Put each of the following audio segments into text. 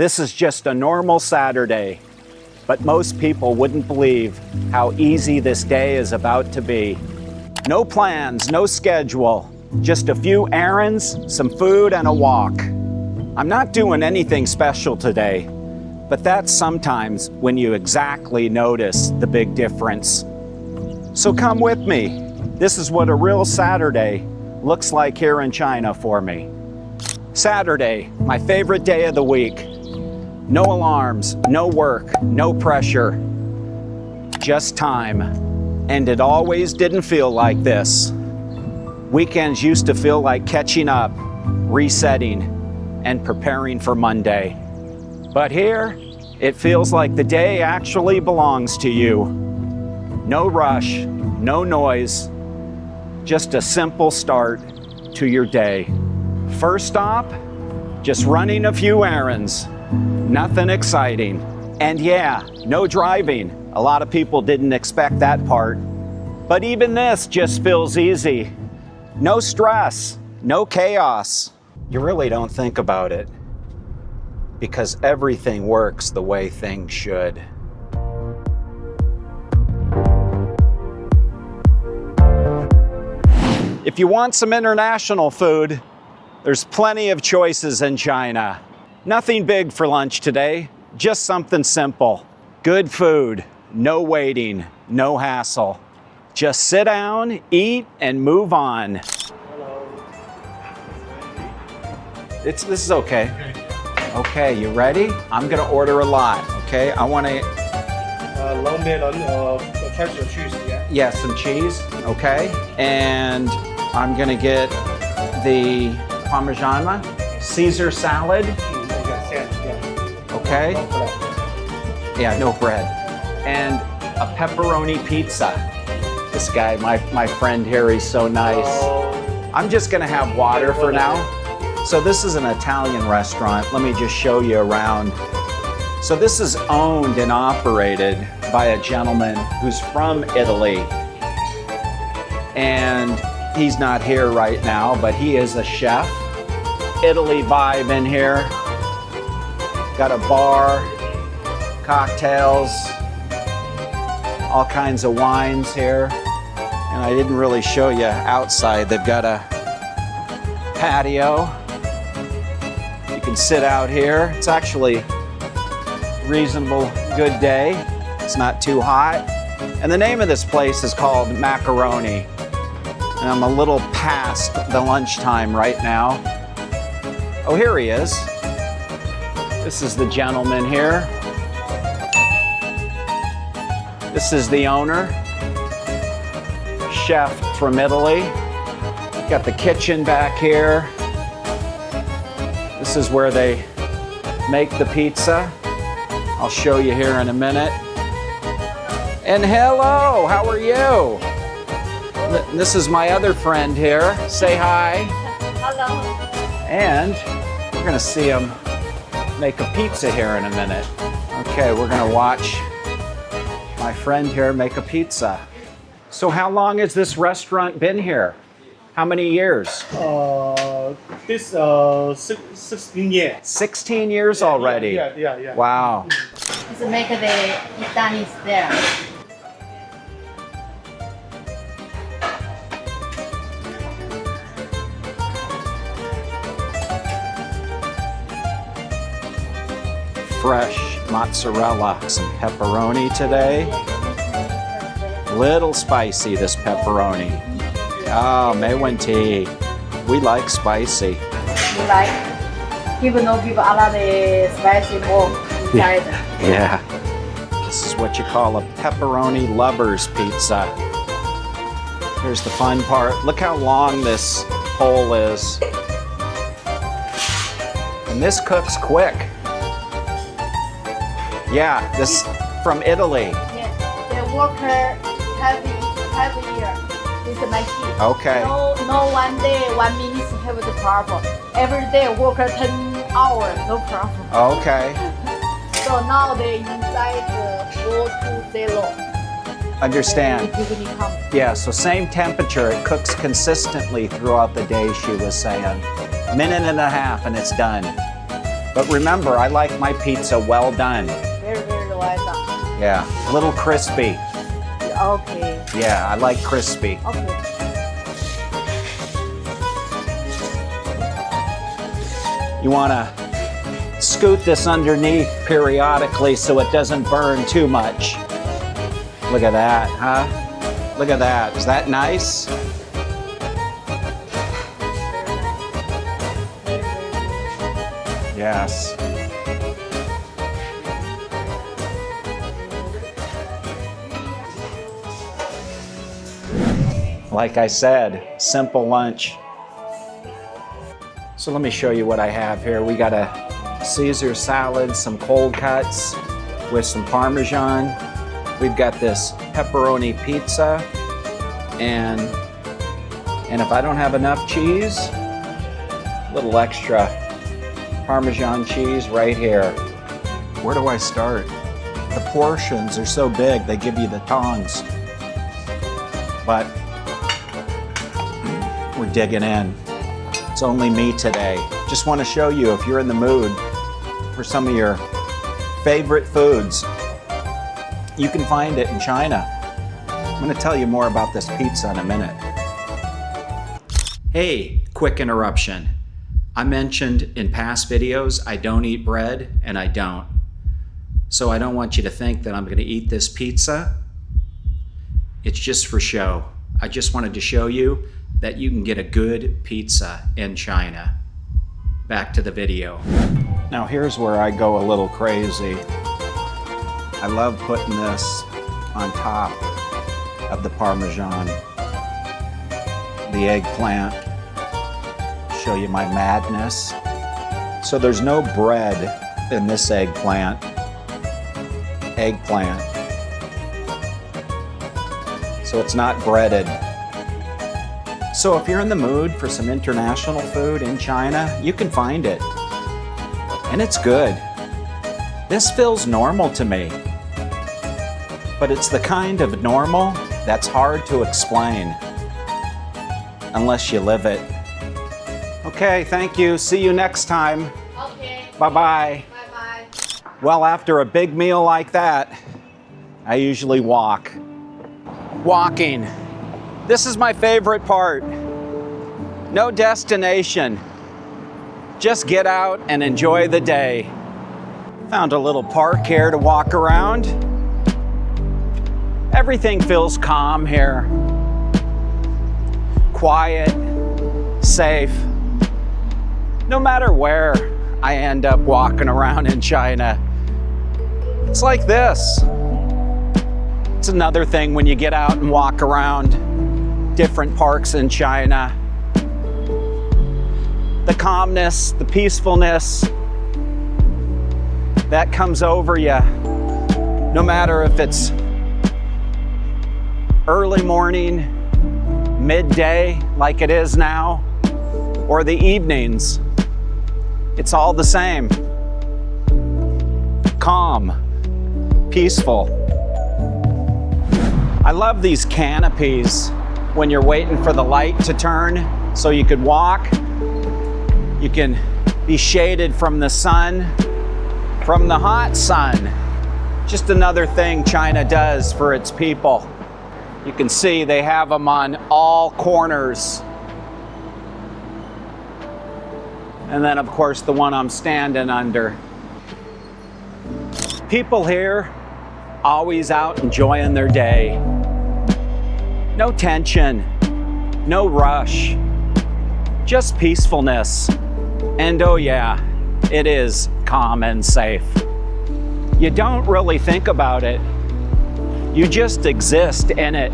This is just a normal Saturday, but most people wouldn't believe how easy this day is about to be. No plans, no schedule, just a few errands, some food, and a walk. I'm not doing anything special today, but that's sometimes when you exactly notice the big difference. So come with me. This is what a real Saturday looks like here in China for me. Saturday, my favorite day of the week. No alarms, no work, no pressure, just time. And it always didn't feel like this. Weekends used to feel like catching up, resetting, and preparing for Monday. But here, it feels like the day actually belongs to you. No rush, no noise, just a simple start to your day. First stop, just running a few errands. Nothing exciting. And yeah, no driving. A lot of people didn't expect that part. But even this just feels easy. No stress, no chaos. You really don't think about it because everything works the way things should. If you want some international food, there's plenty of choices in China. Nothing big for lunch today, just something simple. Good food, no waiting, no hassle. Just sit down, eat, and move on. Hello. This is okay. Okay, you ready? I'm gonna order a lot, okay? I wanna... Long melon or traditional cheese, yeah? Yeah, some cheese, okay? And I'm gonna get the Parmesan, Caesar salad, okay? Yeah, no bread. And a pepperoni pizza. This guy, my friend here, he's so nice. I'm just gonna have water for now. So this is an Italian restaurant. Let me just show you around. So this is owned and operated by a gentleman who's from Italy. And he's not here right now, but he is a chef. Italy vibe in here. Got a bar, cocktails, all kinds of wines here. And I didn't really show you outside. They've got a patio. You can sit out here. It's actually a reasonable, good day. It's not too hot. And the name of this place is called Macaroni. And I'm a little past the lunchtime right now. Oh, here he is. This is the gentleman here. This is the owner, chef from Italy. Got the kitchen back here. This is where they make the pizza. I'll show you here in a minute. And hello, how are you? This is my other friend here. Say hi. Hello. And we're gonna see him make a pizza here in a minute. Okay, we're gonna watch my friend here make a pizza. So how long has this restaurant been here? How many years? This 16 years. 16 years already? Yeah. Wow. Let's make the Italian there. Fresh mozzarella, some pepperoni today. Little spicy, this pepperoni. Oh, 没问题. We like spicy. You like? People know people a lot of spicy more inside. Yeah. This is what you call a pepperoni lover's pizza. Here's the fun part. Look how long this hole is. And this cooks quick. Yeah, this from Italy. Yeah, the worker have year. This is my key. Okay. No 1 day, 1 minute have the problem. Every day worker 10 hours, no problem. Okay. So now the inside go to 0. Understand. Evening come. Yeah, so same temperature. It cooks consistently throughout the day, she was saying. Minute and a half and it's done. But remember, I like my pizza well done. Very, very well done. Yeah, a little crispy. Okay. Yeah, I like crispy. Okay. You want to scoot this underneath periodically so it doesn't burn too much. Look at that, huh? Look at that. Is that nice? Yes. Like I said, simple lunch. So let me show you what I have here. We got a Caesar salad, some cold cuts with some Parmesan. We've got this pepperoni pizza, and if I don't have enough cheese, a little extra Parmesan cheese right here. Where do I start? The portions are so big, they give you the tongs. But we're digging in. It's only me today. Just want to show you, if you're in the mood for some of your favorite foods, you can find it in China. I'm going to tell you more about this pizza in a minute. Hey, quick interruption. I mentioned in past videos I don't eat bread, and I don't. So I don't want you to think that I'm going to eat this pizza. It's just for show. I just wanted to show you that you can get a good pizza in China. Back to the video. Now here's where I go a little crazy. I love putting this on top of the Parmesan, the eggplant. Show you my madness. So there's no bread in this eggplant. So it's not breaded. So if you're in the mood for some international food in China, you can find it. And it's good. This feels normal to me. But it's the kind of normal that's hard to explain unless you live it. Okay, thank you. See you next time. Okay. Bye-bye. Bye-bye. Well, after a big meal like that, I usually walk. Walking. This is my favorite part. No destination. Just get out and enjoy the day. Found a little park here to walk around. Everything feels calm here. Quiet, safe. No matter where I end up walking around in China, it's like this. It's another thing when you get out and walk around different parks in China. The calmness, the peacefulness that comes over you, no matter if it's early morning, midday, like it is now, or the evenings. It's all the same. Calm, peaceful. I love these canopies when you're waiting for the light to turn so you could walk. You can be shaded from the sun, from the hot sun. Just another thing China does for its people. You can see they have them on all corners. And then, of course, the one I'm standing under. People here always out enjoying their day. No tension, no rush, just peacefulness. And oh yeah, it is calm and safe. You don't really think about it. You just exist in it.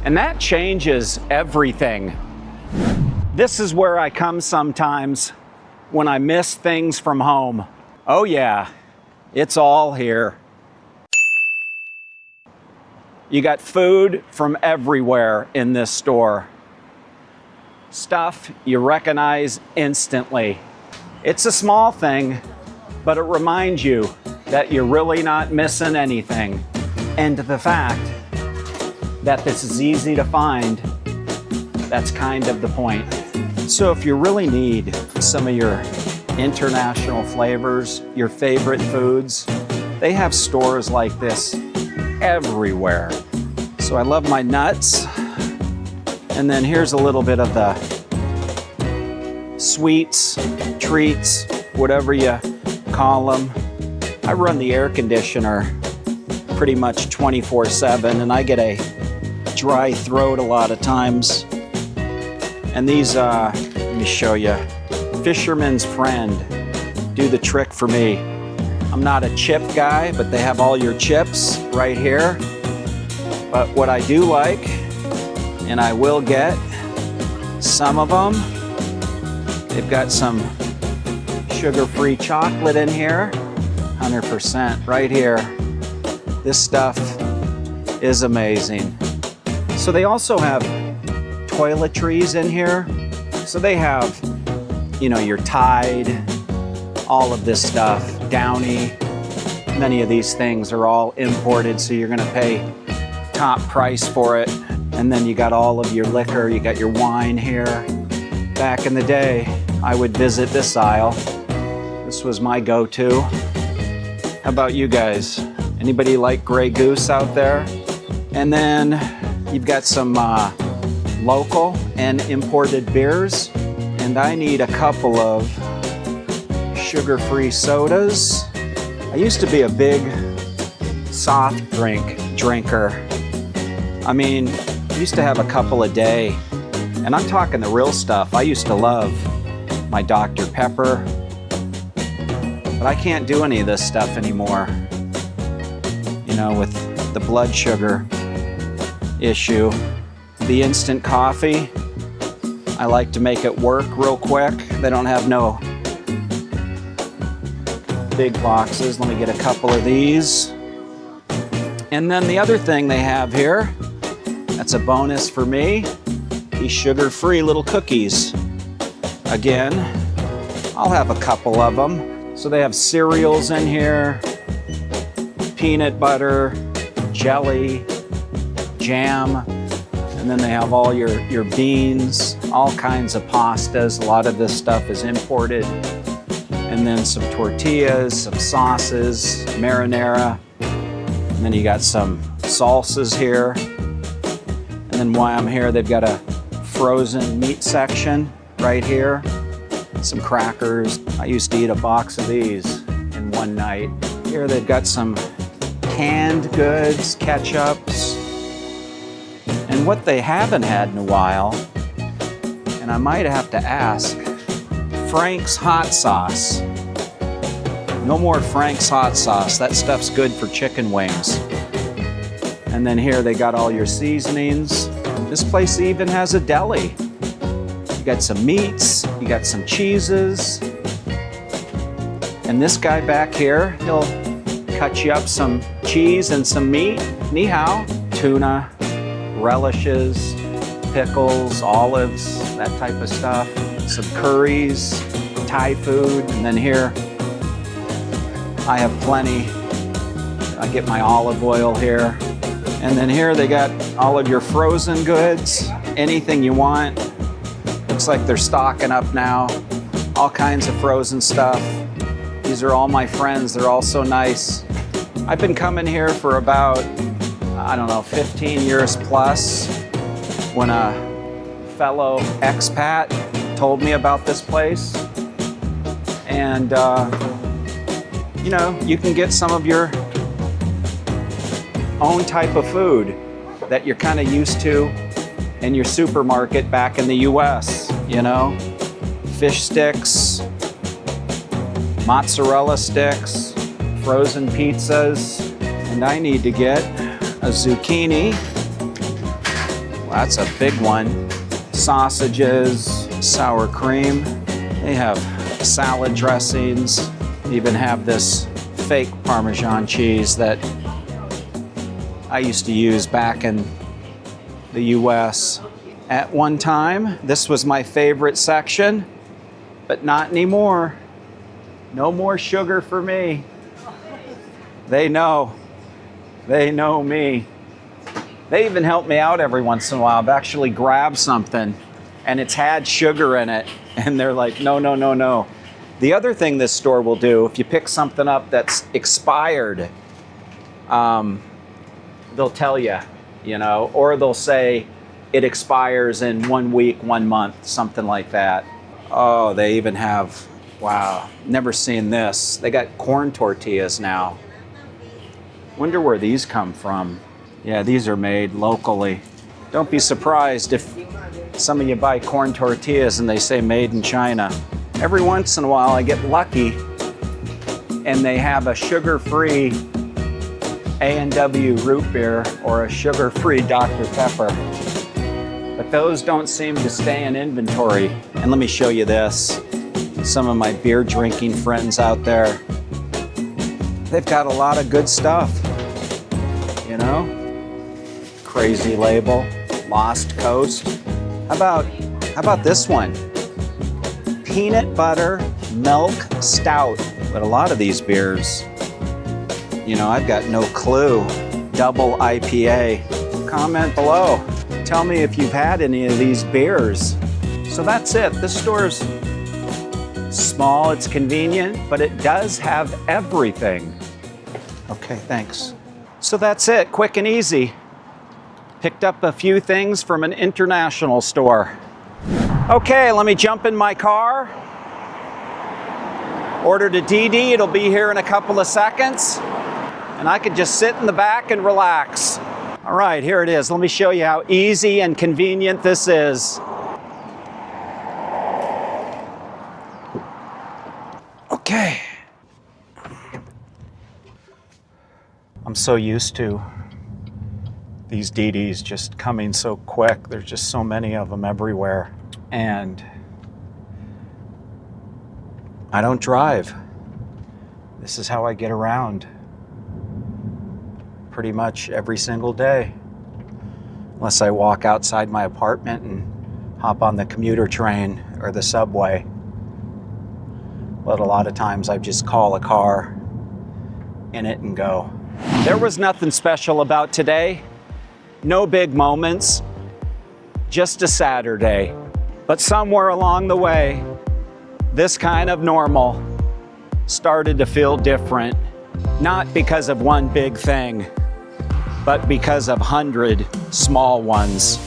And that changes everything. This is where I come sometimes when I miss things from home. Oh yeah, it's all here. You got food from everywhere in this store. Stuff you recognize instantly. It's a small thing, but it reminds you that you're really not missing anything. And the fact that this is easy to find, that's kind of the point. So if you really need some of your international flavors, your favorite foods. They have stores like this everywhere. So I love my nuts. And then here's a little bit of the sweets, treats, whatever you call them. I run the air conditioner pretty much 24/7, and I get a dry throat a lot of times. And these, let me show you, Fisherman's Friend do the trick for me. I'm not a chip guy, but they have all your chips right here. But what I do like, and I will get some of them, they've got some sugar-free chocolate in here, 100% right here. This stuff is amazing. So they also have toiletries in here. So they have, you know, your Tide, all of this stuff, Downy. Many of these things are all imported, so you're gonna pay top price for it. And then you got all of your liquor, you got your wine here. Back in the day, I would visit this aisle. This was my go-to. How about you guys? Anybody like Grey Goose out there? And then you've got some local and imported beers. And I need a couple of sugar-free sodas. I used to be a big soft drink drinker. I mean, I used to have a couple a day. And I'm talking the real stuff. I used to love my Dr. Pepper. But I can't do any of this stuff anymore. You know, with the blood sugar issue. The instant coffee, I like to make it work real quick. They don't have no big boxes. Let me get a couple of these. And then the other thing they have here, that's a bonus for me, these sugar-free little cookies. Again, I'll have a couple of them. So they have cereals in here, peanut butter, jelly, jam, and then they have all your beans, all kinds of pastas. A lot of this stuff is imported. And then some tortillas, some sauces, marinara. And then you got some salsas here. And then while I'm here, they've got a frozen meat section right here. Some crackers. I used to eat a box of these in one night. Here they've got some canned goods, ketchups. And what they haven't had in a while, and I might have to ask, Frank's hot sauce. No more Frank's hot sauce. That stuff's good for chicken wings. And then here they got all your seasonings. This place even has a deli. You got some meats, you got some cheeses. And this guy back here, he'll cut you up some cheese and some meat. Ni hao. Tuna, relishes, pickles, olives, that type of stuff. Some curries, Thai food. And then here, I have plenty. I get my olive oil here. And then here they got all of your frozen goods, anything you want. Looks like they're stocking up now. All kinds of frozen stuff. These are all my friends. They're all so nice. I've been coming here for about, I don't know, 15 years plus. When a fellow expat told me about this place. And, you know, you can get some of your own type of food that you're kind of used to in your supermarket back in the US, you know? Fish sticks, mozzarella sticks, frozen pizzas, and I need to get a zucchini. Well, that's a big one. Sausages, sour cream. They have salad dressings. They even have this fake Parmesan cheese that I used to use back in the US. At one time, this was my favorite section, but not anymore. No more sugar for me. They know. They know me. They even help me out every once in a while. I've actually grabbed something and it's had sugar in it. And they're like, no, no, no, no. The other thing this store will do, if you pick something up that's expired, they'll tell you, or they'll say it expires in 1 week, 1 month, something like that. Oh, they even have, wow, never seen this. They got corn tortillas now. Wonder where these come from. Yeah, these are made locally. Don't be surprised if some of you buy corn tortillas and they say made in China. Every once in a while I get lucky and they have a sugar-free A&W root beer or a sugar-free Dr. Pepper. But those don't seem to stay in inventory. And let me show you this. Some of my beer drinking friends out there, they've got a lot of good stuff, Crazy Label, Lost Coast. How about this one? Peanut butter milk stout. But a lot of these beers, I've got no clue. Double IPA. Comment below. Tell me if you've had any of these beers. So that's it. This store's small, it's convenient, but it does have everything. Okay, thanks. So that's it, quick and easy. Picked up a few things from an international store. Okay, let me jump in my car. Ordered a DD, it'll be here in a couple of seconds. And I could just sit in the back and relax. All right, here it is. Let me show you how easy and convenient this is. Okay. I'm so used to these DDs just coming so quick. There's just so many of them everywhere. And I don't drive. This is how I get around pretty much every single day. Unless I walk outside my apartment and hop on the commuter train or the subway. But a lot of times I just call a car in it and go. There was nothing special about today. No big moments. Just a Saturday. But somewhere along the way, this kind of normal started to feel different. Not because of one big thing, but because of 100 small ones.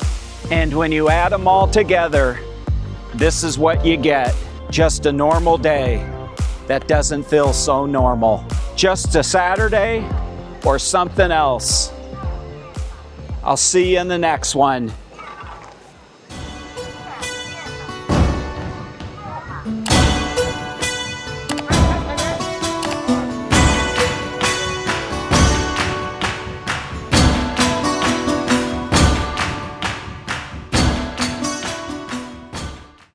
And when you add them all together, this is what you get. Just a normal day that doesn't feel so normal. Just a Saturday or something else. I'll see you in the next one.